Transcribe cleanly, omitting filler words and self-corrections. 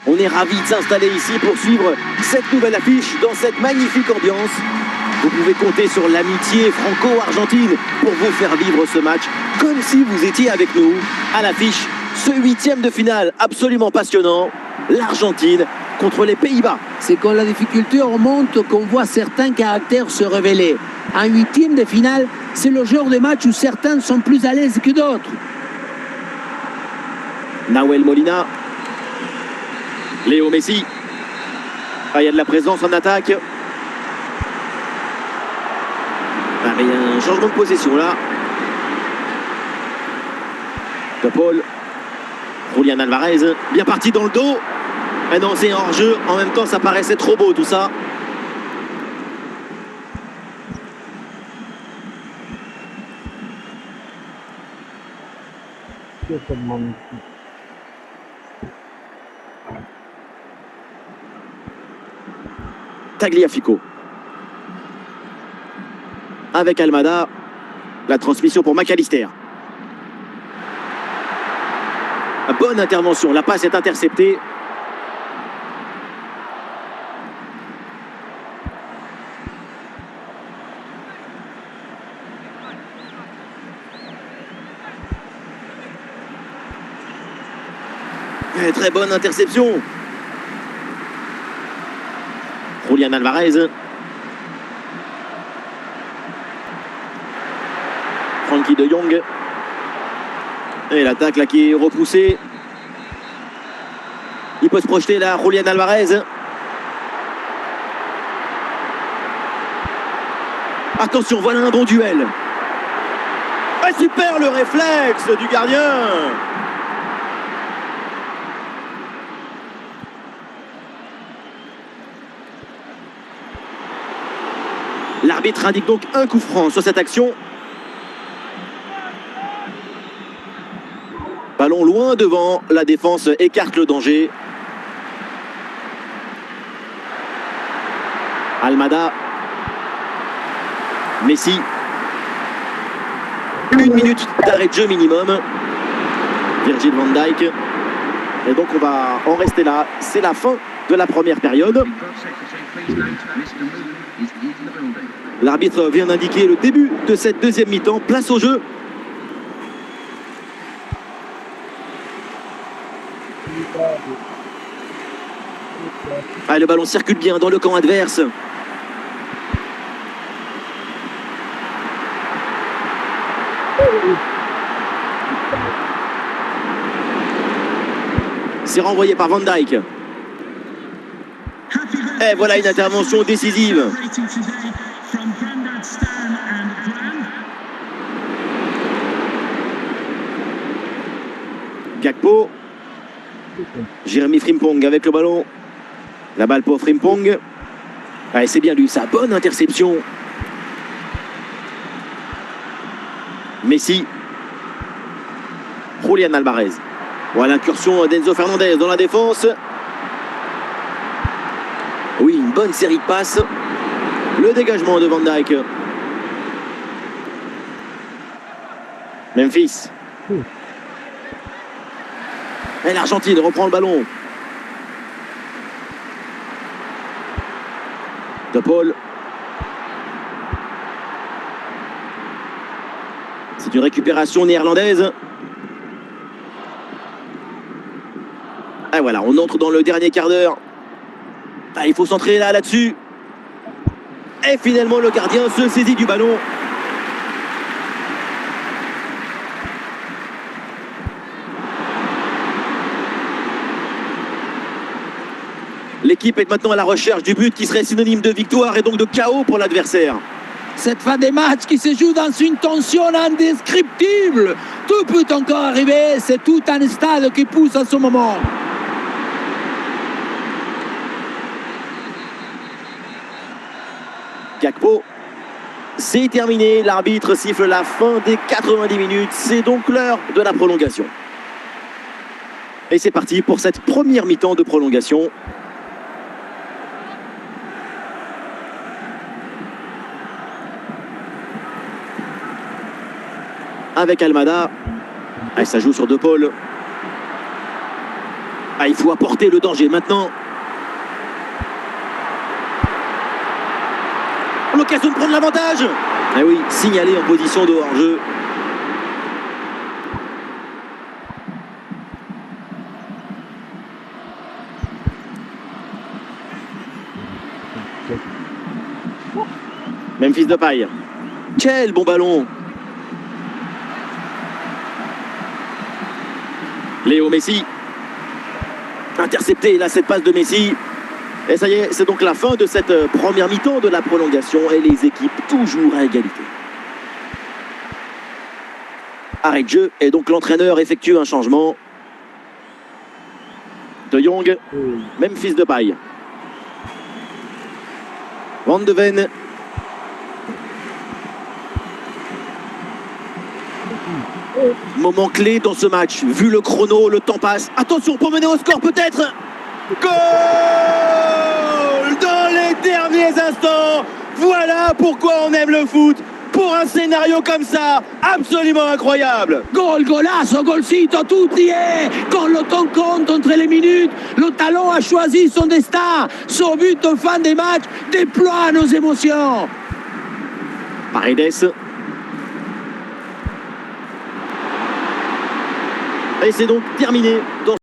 On est ravis de s'installer ici pour suivre cette nouvelle affiche dans cette magnifique ambiance. Vous pouvez compter sur l'amitié franco-argentine pour vous faire vivre ce match comme si vous étiez avec nous. À l'affiche, ce 8e de finale absolument passionnant, l'Argentine contre les Pays-Bas. C'est quand la difficulté remonte qu'on voit certains caractères se révéler. Un 8e de finale, c'est le genre de match où certains sont plus à l'aise que d'autres. Nahuel Molina. Léo Messi. Ah, il y a de la présence en attaque. Ah, mais il y a un changement de possession là. De Paul. Julian Alvarez. Bien parti dans le dos. Ah non, c'est hors-jeu. En même temps, ça paraissait trop beau tout ça. Tagliafico. Avec Almada. La transmission pour McAllister. Bonne intervention. La passe est interceptée. Très bonne interception. Julian Alvarez. Frankie de Jong. Et l'attaque là qui est repoussée. Il peut se projeter là, Julian Alvarez. Attention, voilà un bon duel. Ah, super le réflexe du gardien. L'arbitre indique donc un coup franc sur cette action. Ballon loin devant, la défense écarte le danger. Almada. Messi. 1 minute d'arrêt de jeu minimum. Virgil van Dijk. Et donc on va en rester là. C'est la fin de la première période. L'arbitre vient d'indiquer le début de cette deuxième mi-temps. Place au jeu. Ah, le ballon circule bien dans le camp adverse. C'est renvoyé par Van Dijk. Et voilà une intervention décisive. Gakpo. Jérémy Frimpong avec le ballon. La balle pour Frimpong. Ah, c'est bien lui, sa bonne interception. Messi. Julián Alvarez. Voilà l'incursion d'Enzo Fernandez dans la défense. Oui, une bonne série de passes. Le dégagement de Van Dijk. Memphis. Et l'Argentine reprend le ballon. De Paul. C'est une récupération néerlandaise. Et voilà, on entre dans le dernier quart d'heure. Ah, il faut s'entraîner là-dessus. Et finalement, le gardien se saisit du ballon. L'équipe est maintenant à la recherche du but qui serait synonyme de victoire et donc de chaos pour l'adversaire. Cette fin des matchs qui se joue dans une tension indescriptible. Tout peut encore arriver, c'est tout un stade qui pousse à ce moment. Gakpo, c'est terminé, l'arbitre siffle la fin des 90 minutes, c'est donc l'heure de la prolongation. Et c'est parti pour cette première mi-temps de prolongation. Avec Almada, ah, ça joue sur De Paul. Ah, il faut apporter le danger maintenant. L'occasion de prendre l'avantage. Ah oui, signalé en position de hors-jeu. Memphis Depay. Quel bon ballon. Léo Messi. Intercepté là cette passe de Messi. Et ça y est, c'est donc la fin de cette première mi-temps de la prolongation et les équipes toujours à égalité. Arrêt de jeu et donc l'entraîneur effectue un changement. De Jong, Memphis Depay. Van de Ven. Moment clé dans ce match. Vu le chrono, le temps passe. Attention pour mener au score peut-être. Goal dans les derniers instants. Voilà pourquoi on aime le foot. Pour un scénario comme ça, absolument incroyable. Gol, golazo, golcito, tout y est. Quand le temps compte entre les minutes, le talon a choisi son destin. Son but en fin des matchs déploie nos émotions. Paredes. Et c'est donc terminé dans